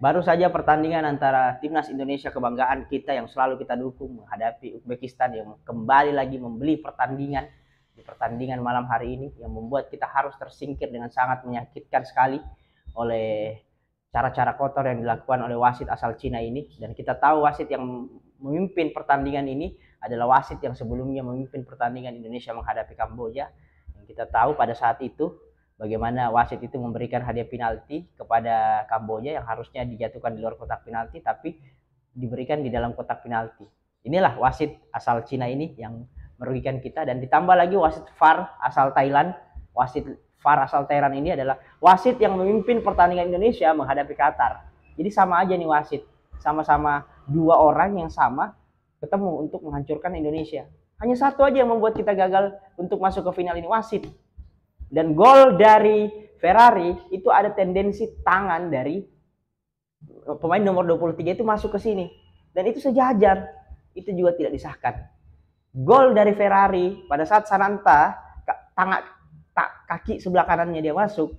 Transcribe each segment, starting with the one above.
baru saja pertandingan antara timnas Indonesia kebanggaan kita yang selalu kita dukung menghadapi Uzbekistan yang kembali lagi membeli pertandingan di pertandingan malam hari ini yang membuat kita harus tersingkir dengan sangat menyakitkan sekali oleh cara-cara kotor yang dilakukan oleh wasit asal Cina ini. Dan kita tahu wasit yang memimpin pertandingan ini adalah wasit yang sebelumnya memimpin pertandingan Indonesia menghadapi Kamboja. Yang kita tahu pada saat itu bagaimana wasit itu memberikan hadiah penalti kepada Kamboja yang harusnya dijatuhkan di luar kotak penalti tapi diberikan di dalam kotak penalti. Inilah wasit asal Cina ini yang merugikan kita, dan ditambah lagi wasit VAR asal Thailand. Wasit VAR asal Thailand ini adalah wasit yang memimpin pertandingan Indonesia menghadapi Qatar. Jadi sama aja nih wasit, sama-sama dua orang yang sama ketemu untuk menghancurkan Indonesia. Hanya satu aja yang membuat kita gagal untuk masuk ke final ini, wasit. Dan gol dari Ferrari itu ada tendensi tangan dari pemain nomor 23 itu masuk ke sini. Dan itu sejajar. Itu juga tidak disahkan. Gol dari Ferrari pada saat Sananta kaki sebelah kanannya dia masuk,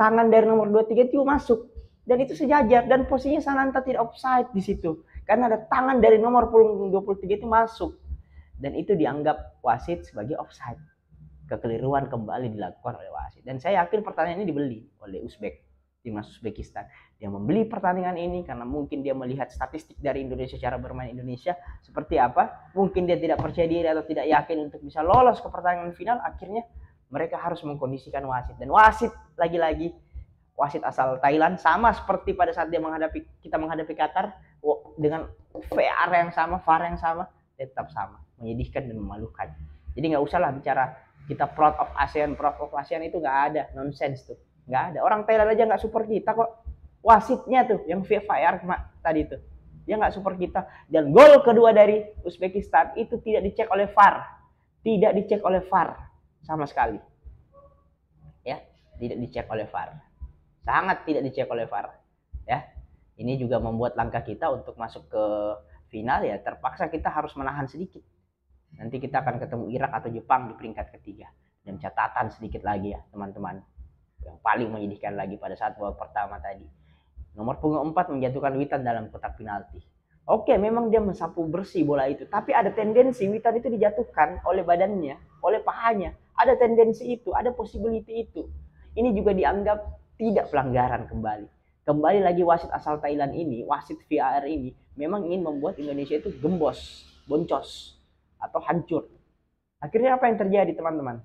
tangan dari nomor 23 itu masuk. Dan itu sejajar, dan posisinya Sananta tidak offside di situ. Karena ada tangan dari nomor 23 itu masuk. Dan itu dianggap wasit sebagai offside. Kekeliruan kembali dilakukan oleh wasit. Dan saya yakin pertandingan ini dibeli oleh timnas Uzbekistan. Dia membeli pertandingan ini karena mungkin dia melihat statistik dari Indonesia, cara bermain Indonesia seperti apa. Mungkin dia tidak percaya diri atau tidak yakin untuk bisa lolos ke pertandingan final. Akhirnya mereka harus mengkondisikan wasit. Dan wasit lagi-lagi wasit asal Thailand, sama seperti pada saat kita menghadapi Qatar, dengan VAR yang sama, VAR yang sama, tetap sama, menyedihkan dan memalukan. Jadi nggak usah lah bicara kita proud of ASEAN itu nggak ada, nonsense tuh, nggak ada. Orang Thailand aja nggak support kita kok, wasitnya tuh yang VAR tadi tuh dia nggak support kita. Dan gol kedua dari Uzbekistan itu tidak dicek oleh VAR, sama sekali, ya, tidak dicek oleh VAR, sangat tidak dicek oleh VAR, ya. Ini juga membuat langkah kita untuk masuk ke final ya terpaksa kita harus menahan sedikit. Nanti kita akan ketemu Irak atau Jepang di peringkat ketiga. Dan catatan sedikit lagi ya teman-teman, yang paling menyedihkan lagi pada saat babak pertama tadi, nomor punggung 4 menjatuhkan Witan dalam kotak penalti. Oke, memang dia mensapu bersih bola itu, tapi ada tendensi Witan itu dijatuhkan oleh badannya, oleh pahanya. Ada tendensi itu, ada possibility itu. Ini juga dianggap tidak pelanggaran kembali. Kembali lagi wasit asal Thailand ini, wasit VAR ini memang ingin membuat Indonesia itu gembos, boncos, atau hancur. Akhirnya apa yang terjadi teman-teman?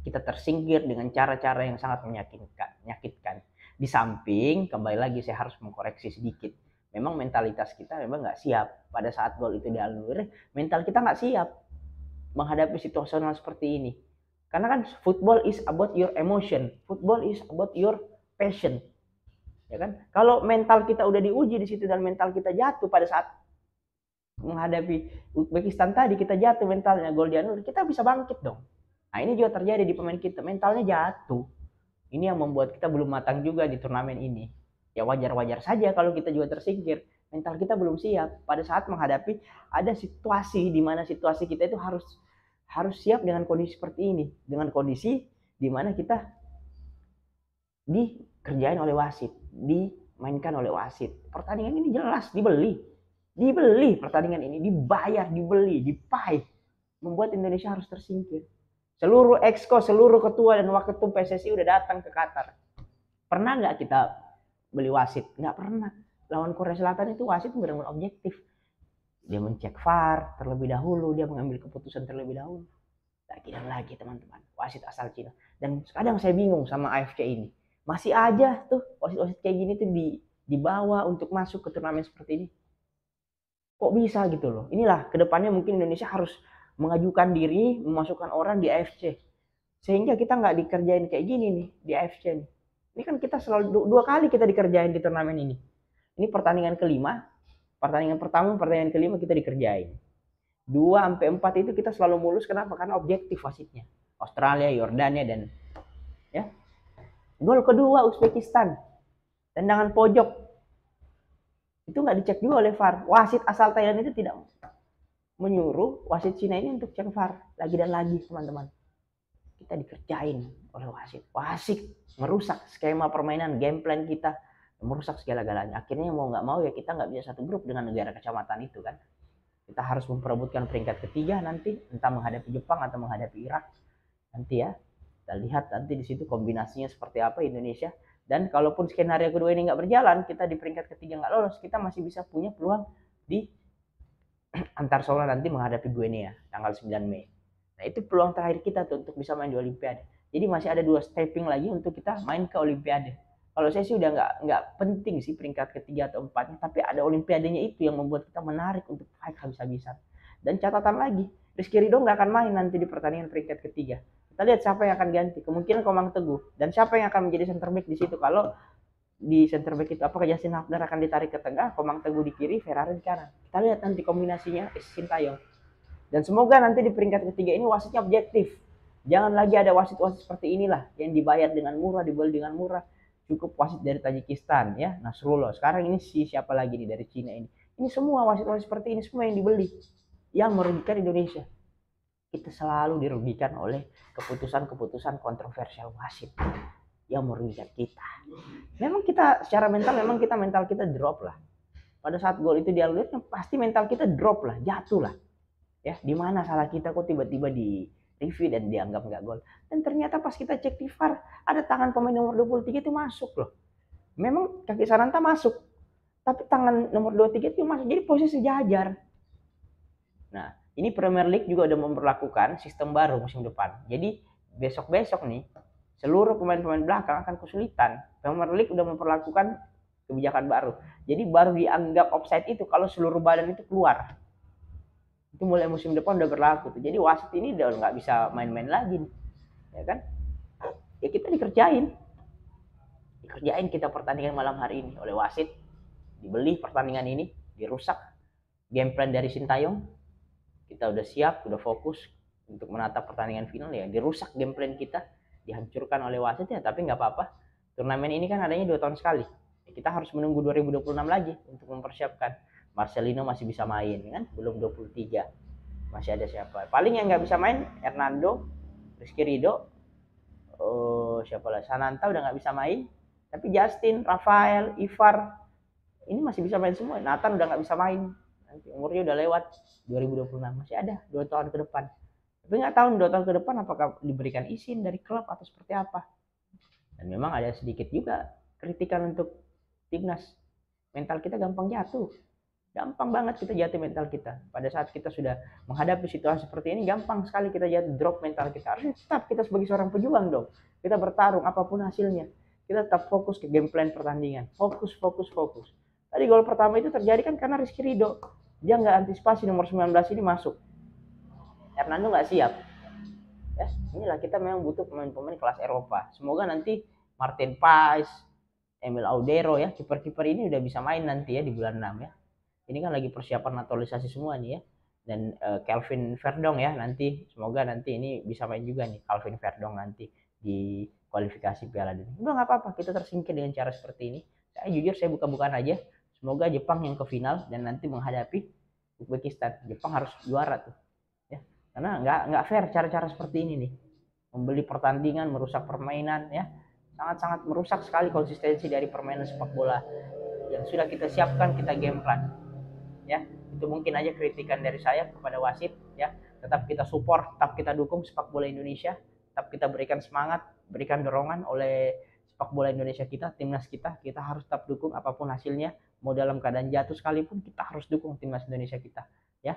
Kita tersingkir dengan cara-cara yang sangat menyakitkan. Di samping kembali lagi saya harus mengkoreksi sedikit. Memang mentalitas kita memang nggak siap pada saat gol itu dianulir. Mental kita nggak siap menghadapi situasional seperti ini. Karena kan football is about your emotion, football is about your passion, ya kan? Kalau mental kita udah diuji di situ dan mental kita jatuh pada saat menghadapi Uzbekistan tadi, kita jatuh mentalnya, gol dianulir, kita bisa bangkit dong. Nah ini juga terjadi di pemain kita, mentalnya jatuh. Ini yang membuat kita belum matang juga di turnamen ini. Ya wajar-wajar saja kalau kita juga tersingkir, mental kita belum siap pada saat menghadapi ada situasi di mana situasi kita itu harus siap dengan kondisi seperti ini, dengan kondisi di mana kita dikerjain oleh wasit, dimainkan oleh wasit. Pertandingan ini jelas dibeli pertandingan ini, dibayar, dibeli, dipaih, membuat Indonesia harus tersingkir. Seluruh exco, seluruh ketua dan waketum PSSI udah datang ke Qatar. Pernah nggak kita beli wasit? Nggak pernah. Lawan Korea Selatan itu wasit benar-benar objektif. Dia mencek VAR terlebih dahulu, dia mengambil keputusan terlebih dahulu. Lagi dan lagi teman-teman, wasit asal Cina. Dan kadang saya bingung sama AFC ini. Masih aja tuh wasit-wasit kayak gini tuh dibawa untuk masuk ke turnamen seperti ini. Kok bisa gitu loh. Inilah kedepannya mungkin Indonesia harus mengajukan diri memasukkan orang di AFC sehingga kita nggak dikerjain kayak gini nih di AFC nih. Ini kan kita selalu dua kali kita dikerjain di turnamen ini. Ini pertandingan kelima, pertandingan pertama, pertandingan kelima kita dikerjain. 2-4 itu kita selalu mulus. Kenapa? Karena objektif wasitnya. Australia, Yordania, dan ya. Gol kedua Uzbekistan, tendangan pojok. Itu nggak dicek juga oleh VAR. Wasit asal Thailand itu tidak menyuruh wasit Cina ini untuk cek VAR. Lagi dan lagi teman-teman, kita dikerjain oleh wasit. Wasit merusak skema permainan, game plan kita, merusak segala-galanya. Akhirnya mau nggak mau ya kita nggak bisa satu grup dengan negara kecamatan itu kan. Kita harus memperebutkan peringkat ketiga nanti, entah menghadapi Jepang atau menghadapi Irak nanti ya. Kita lihat nanti di situ kombinasinya seperti apa Indonesia. Dan kalaupun skenario kedua ini nggak berjalan, kita di peringkat ketiga nggak lolos, kita masih bisa punya peluang di antar zona nanti menghadapi Guinea tanggal 9 Mei. Nah itu peluang terakhir kita tuh untuk bisa main di Olimpiade. Jadi masih ada 2 stepping lagi untuk kita main ke Olimpiade. Kalau saya sih udah nggak penting sih peringkat ketiga atau empatnya, tapi ada Olimpiadenya itu yang membuat kita menarik untuk fight habis-habisan. Dan catatan lagi, Rizky Ridho nggak akan main nanti di pertandingan peringkat ketiga. Kita lihat siapa yang akan ganti, kemungkinan Komang Teguh, dan siapa yang akan menjadi center back di situ. Kalau di center back itu apakah Justin Hafner akan ditarik ke tengah, Komang Teguh di kiri, Ferrari di kanan. Kita lihat nanti kombinasinya Sintayong. Dan semoga nanti di peringkat ketiga ini wasitnya objektif. Jangan lagi ada wasit-wasit seperti inilah yang dibayar dengan murah, dibeli dengan murah. Cukup wasit dari Tajikistan ya, Nasrullah. Sekarang ini siapa lagi nih dari Cina ini. Ini semua wasit-wasit seperti ini semua yang dibeli, yang merugikan Indonesia. Kita selalu dirugikan oleh keputusan-keputusan kontroversial wasit yang merugikan kita. Memang kita secara mental, mental kita drop lah. Pada saat gol itu dialirkan, pasti mental kita drop lah, jatuh lah. Ya, di mana salah kita kok tiba-tiba di review dan dianggap nggak gol. Dan ternyata pas kita cek di VAR, ada tangan pemain nomor 23 itu masuk loh. Memang kaki Sananta masuk, tapi tangan nomor 23 itu masuk. Jadi posisi sejajar. Nah, ini Premier League juga udah memperlakukan sistem baru musim depan. Jadi besok-besok nih, seluruh pemain-pemain belakang akan kesulitan. Premier League udah memperlakukan kebijakan baru. Jadi baru dianggap offside itu kalau seluruh badan itu keluar. Itu mulai musim depan udah berlaku tuh. Jadi wasit ini udah nggak bisa main-main lagi nih. Ya kan? Ya kita dikerjain kita pertandingan malam hari ini oleh wasit. Dibeli pertandingan ini, dirusak game plan dari Sintayong. Kita udah siap, udah fokus untuk menatap pertandingan final ya. Dirusak game plan kita, dihancurkan oleh wasit ya, tapi nggak apa-apa. Turnamen ini kan adanya 2 tahun sekali. Kita harus menunggu 2026 lagi untuk mempersiapkan. Marcelino masih bisa main kan, belum 23. Masih ada siapa? Paling yang nggak bisa main Hernando, Rizky Ridho, siapa lah? Sananta udah nggak bisa main. Tapi Justin, Rafael, Ivar ini masih bisa main semua. Nathan udah nggak bisa main. Nanti umurnya udah lewat 2026, masih ada 2 tahun ke depan. Tapi nggak tahu 2 tahun ke depan apakah diberikan izin dari klub atau seperti apa. Dan memang ada sedikit juga kritikan untuk timnas. Mental kita gampang jatuh. Gampang banget kita jatuh mental kita. Pada saat kita sudah menghadapi situasi seperti ini, gampang sekali kita jatuh, drop mental kita. Harusnya tetap kita sebagai seorang pejuang dong. Kita bertarung apapun hasilnya. Kita tetap fokus ke game plan pertandingan. Fokus. Tadi gol pertama itu terjadi kan karena Rizky Ridho. Dia nggak antisipasi nomor 19 ini masuk. Hernando nggak siap. Ya, inilah kita memang butuh pemain-pemain kelas Eropa. Semoga nanti Martin Paes, Emil Audero ya, kiper-kiper ini udah bisa main nanti ya di bulan 6 ya. Ini kan lagi persiapan naturalisasi semua nih ya. Dan Calvin Verdong ya nanti, semoga nanti ini bisa main juga nih Calvin Verdong nanti di kualifikasi Piala Dunia. Udah nggak apa-apa, kita tersingkir dengan cara seperti ini. Saya jujur saya buka-bukaan aja. Semoga Jepang yang ke final dan nanti menghadapi Uzbekistan. Jepang harus juara tuh. Ya. Karena nggak fair cara-cara seperti ini nih. Membeli pertandingan, merusak permainan ya. Sangat-sangat merusak sekali konsistensi dari permainan sepak bola yang sudah kita siapkan, kita game plan. Ya, itu mungkin aja kritikan dari saya kepada wasit ya. Tetap kita support, tetap kita dukung sepak bola Indonesia, tetap kita berikan semangat, berikan dorongan oleh sepak bola Indonesia kita, timnas kita harus tetap dukung apapun hasilnya, mau dalam keadaan jatuh sekalipun kita harus dukung timnas Indonesia kita ya.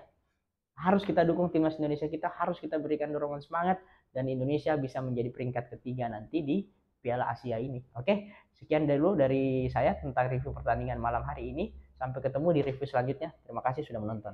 Harus kita dukung timnas Indonesia kita, harus kita berikan dorongan semangat dan Indonesia bisa menjadi peringkat ketiga nanti di Piala Asia ini. Oke, sekian dulu dari saya tentang review pertandingan malam hari ini. Sampai ketemu di review selanjutnya. Terima kasih sudah menonton.